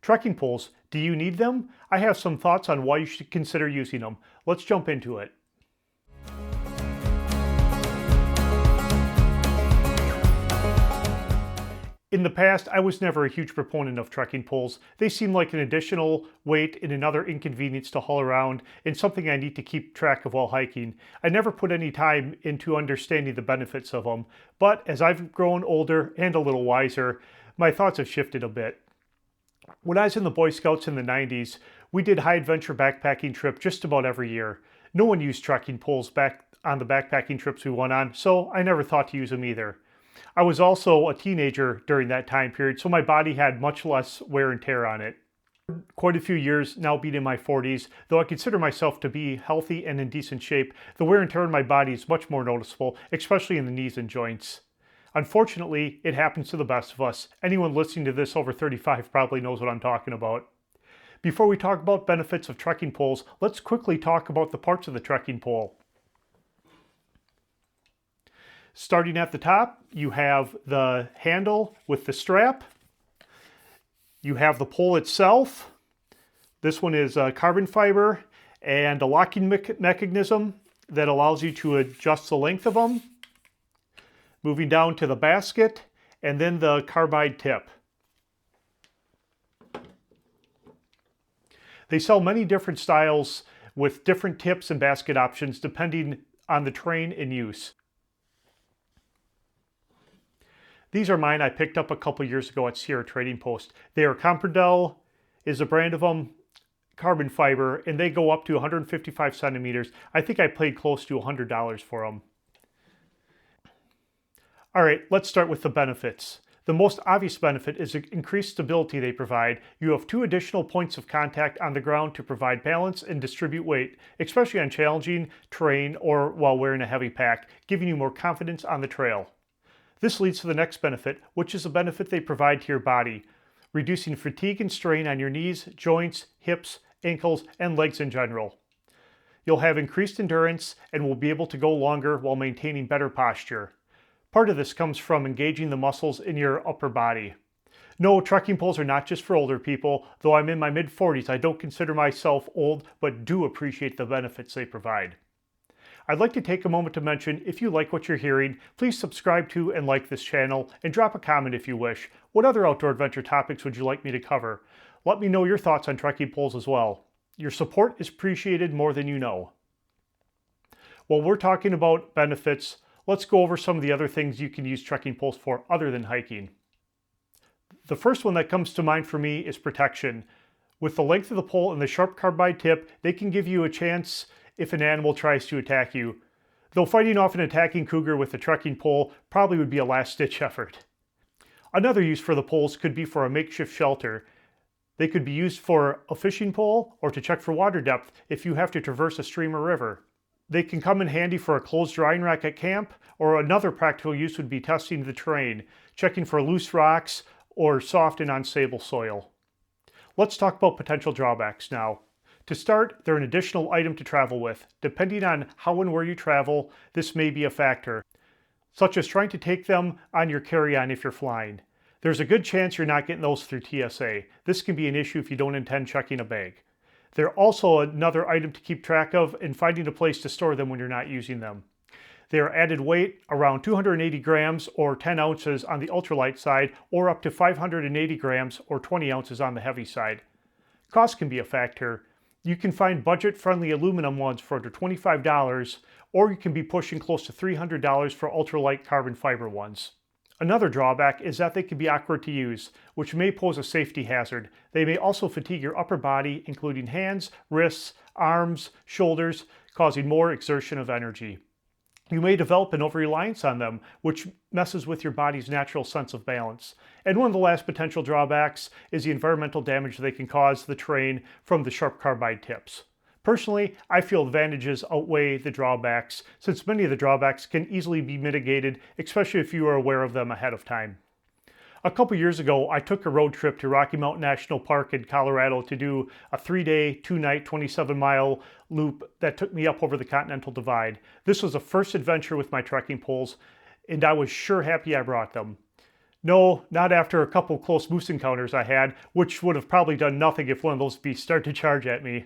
Trekking poles, do you need them? I have some thoughts on why you should consider using them. Let's jump into it. In the past, I was never a huge proponent of trekking poles. They seem like an additional weight and another inconvenience to haul around and something I need to keep track of while hiking. I never put any time into understanding the benefits of them, but as I've grown older and a little wiser, my thoughts have shifted a bit. When I was in the Boy Scouts in the 90s, we did high adventure backpacking trip just about every year. No one used trekking poles back on the backpacking trips we went on, so I never thought to use them either. I was also a teenager during that time period, so my body had much less wear and tear on it. Quite a few years, now being in my 40s, though I consider myself to be healthy and in decent shape, the wear and tear on my body is much more noticeable, especially in the knees and joints. Unfortunately, it happens to the best of us. Anyone listening to this over 35 probably knows what I'm talking about. Before we talk about benefits of trekking poles, let's quickly talk about the parts of the trekking pole. Starting at the top, you have the handle with the strap. You have the pole itself. This one is carbon fiber and a locking mechanism that allows you to adjust the length of them. Moving down to the basket and then the carbide tip. They sell many different styles with different tips and basket options depending on the terrain and use. These are mine I picked up a couple years ago at Sierra Trading Post. They are Compradel is a brand of them, carbon fiber, and they go up to 155 centimeters. I think I paid close to $100 for them. All right, let's start with the benefits. The most obvious benefit is the increased stability they provide. You have 2 additional points of contact on the ground to provide balance and distribute weight, especially on challenging terrain or while wearing a heavy pack, giving you more confidence on the trail. This leads to the next benefit, which is a benefit they provide to your body, reducing fatigue and strain on your knees, joints, hips, ankles, and legs in general. You'll have increased endurance and will be able to go longer while maintaining better posture. Part of this comes from engaging the muscles in your upper body. No, trekking poles are not just for older people. Though I'm in my mid-40s, I don't consider myself old, but do appreciate the benefits they provide. I'd like to take a moment to mention, if you like what you're hearing, please subscribe to and like this channel, and drop a comment if you wish. What other outdoor adventure topics would you like me to cover? Let me know your thoughts on trekking poles as well. Your support is appreciated more than you know. While we're talking about benefits, let's go over some of the other things you can use trekking poles for other than hiking. The first one that comes to mind for me is protection. With the length of the pole and the sharp carbide tip, they can give you a chance if an animal tries to attack you. Though fighting off an attacking cougar with a trekking pole probably would be a last-ditch effort. Another use for the poles could be for a makeshift shelter. They could be used for a fishing pole or to check for water depth if you have to traverse a stream or river. They can come in handy for a closed drying rack at camp, or another practical use would be testing the terrain, checking for loose rocks or soft and unstable soil. Let's talk about potential drawbacks now. To start, they're an additional item to travel with. Depending on how and where you travel, this may be a factor, such as trying to take them on your carry-on if you're flying. There's a good chance you're not getting those through TSA. This can be an issue if you don't intend checking a bag. They're also another item to keep track of and finding a place to store them when you're not using them. They are added weight around 280 grams or 10 ounces on the ultralight side, or up to 580 grams or 20 ounces on the heavy side. Cost can be a factor. You can find budget-friendly aluminum ones for under $25, or you can be pushing close to $300 for ultralight carbon fiber ones. Another drawback is that they can be awkward to use, which may pose a safety hazard. They may also fatigue your upper body, including hands, wrists, arms, shoulders, causing more exertion of energy. You may develop an over-reliance on them, which messes with your body's natural sense of balance. And one of the last potential drawbacks is the environmental damage they can cause the terrain from the sharp carbide tips. Personally, I feel advantages outweigh the drawbacks, since many of the drawbacks can easily be mitigated, especially if you are aware of them ahead of time. A couple years ago, I took a road trip to Rocky Mountain National Park in Colorado to do a 3-day, 2-night, 27-mile loop that took me up over the Continental Divide. This was the first adventure with my trekking poles, and I was sure happy I brought them. No, not after a couple close moose encounters I had, which would have probably done nothing if one of those beasts started to charge at me.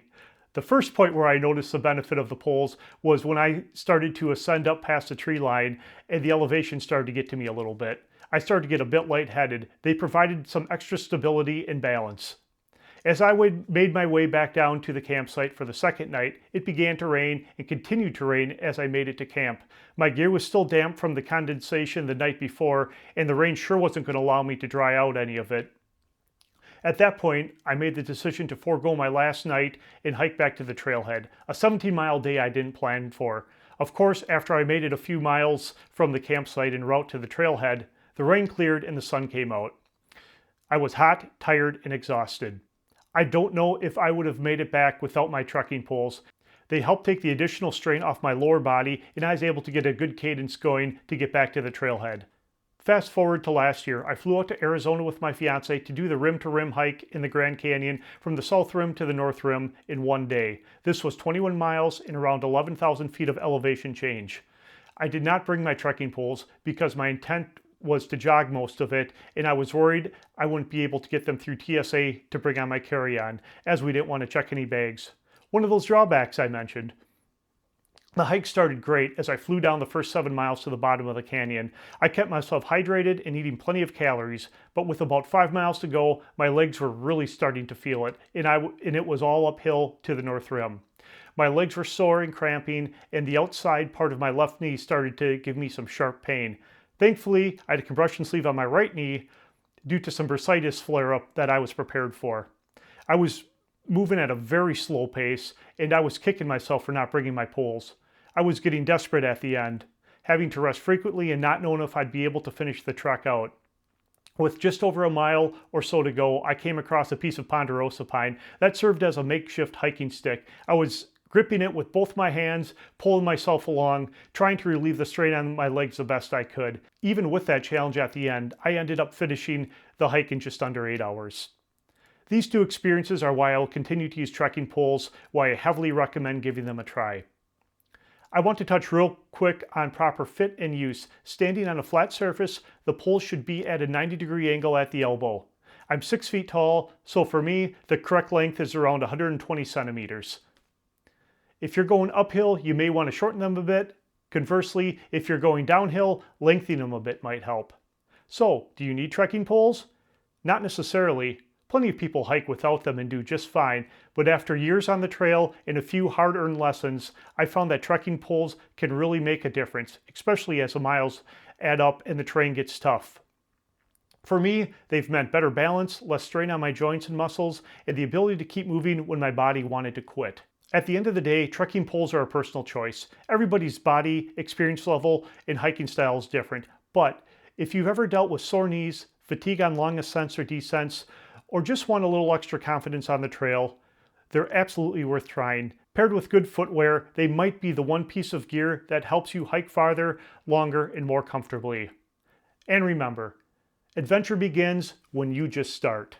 The first point where I noticed the benefit of the poles was when I started to ascend up past the tree line and the elevation started to get to me a little bit. I started to get a bit lightheaded. They provided some extra stability and balance. As I made my way back down to the campsite for the second night, it began to rain and continued to rain as I made it to camp. My gear was still damp from the condensation the night before, and the rain sure wasn't going to allow me to dry out any of it. At that point, I made the decision to forego my last night and hike back to the trailhead, a 17-mile day I didn't plan for. Of course, after I made it a few miles from the campsite en route to the trailhead, the rain cleared and the sun came out. I was hot, tired, and exhausted. I don't know if I would have made it back without my trekking poles. They helped take the additional strain off my lower body, and I was able to get a good cadence going to get back to the trailhead. Fast forward to last year, I flew out to Arizona with my fiance to do the rim-to-rim hike in the Grand Canyon from the South Rim to the North Rim in one day. This was 21 miles and around 11,000 feet of elevation change. I did not bring my trekking poles because my intent was to jog most of it, and I was worried I wouldn't be able to get them through TSA to bring on my carry-on, as we didn't want to check any bags. One of those drawbacks I mentioned. The hike started great as I flew down the first 7 miles to the bottom of the canyon. I kept myself hydrated and eating plenty of calories, but with about 5 miles to go, my legs were really starting to feel it, and it was all uphill to the North Rim. My legs were sore and cramping, and the outside part of my left knee started to give me some sharp pain. Thankfully, I had a compression sleeve on my right knee due to some bursitis flare-up that I was prepared for. I was moving at a very slow pace, and I was kicking myself for not bringing my poles. I was getting desperate at the end, having to rest frequently and not knowing if I'd be able to finish the trek out. With just over a mile or so to go, I came across a piece of ponderosa pine that served as a makeshift hiking stick. I was gripping it with both my hands, pulling myself along, trying to relieve the strain on my legs the best I could. Even with that challenge at the end, I ended up finishing the hike in just under 8 hours. These two experiences are why I will continue to use trekking poles, why I heavily recommend giving them a try. I want to touch real quick on proper fit and use. Standing on a flat surface, the poles should be at a 90-degree angle at the elbow. I'm 6 feet tall, so for me, the correct length is around 120 centimeters. If you're going uphill, you may want to shorten them a bit. Conversely, if you're going downhill, lengthening them a bit might help. So, do you need trekking poles? Not necessarily. Plenty of people hike without them and do just fine, but after years on the trail and a few hard-earned lessons, I found that trekking poles can really make a difference, especially as the miles add up and the terrain gets tough. For me, they've meant better balance, less strain on my joints and muscles, and the ability to keep moving when my body wanted to quit. At the end of the day, trekking poles are a personal choice. Everybody's body, experience level, and hiking style is different. But if you've ever dealt with sore knees, fatigue on long ascents or descents, or just want a little extra confidence on the trail, they're absolutely worth trying. Paired with good footwear, they might be the one piece of gear that helps you hike farther, longer, and more comfortably. And remember, adventure begins when you just start.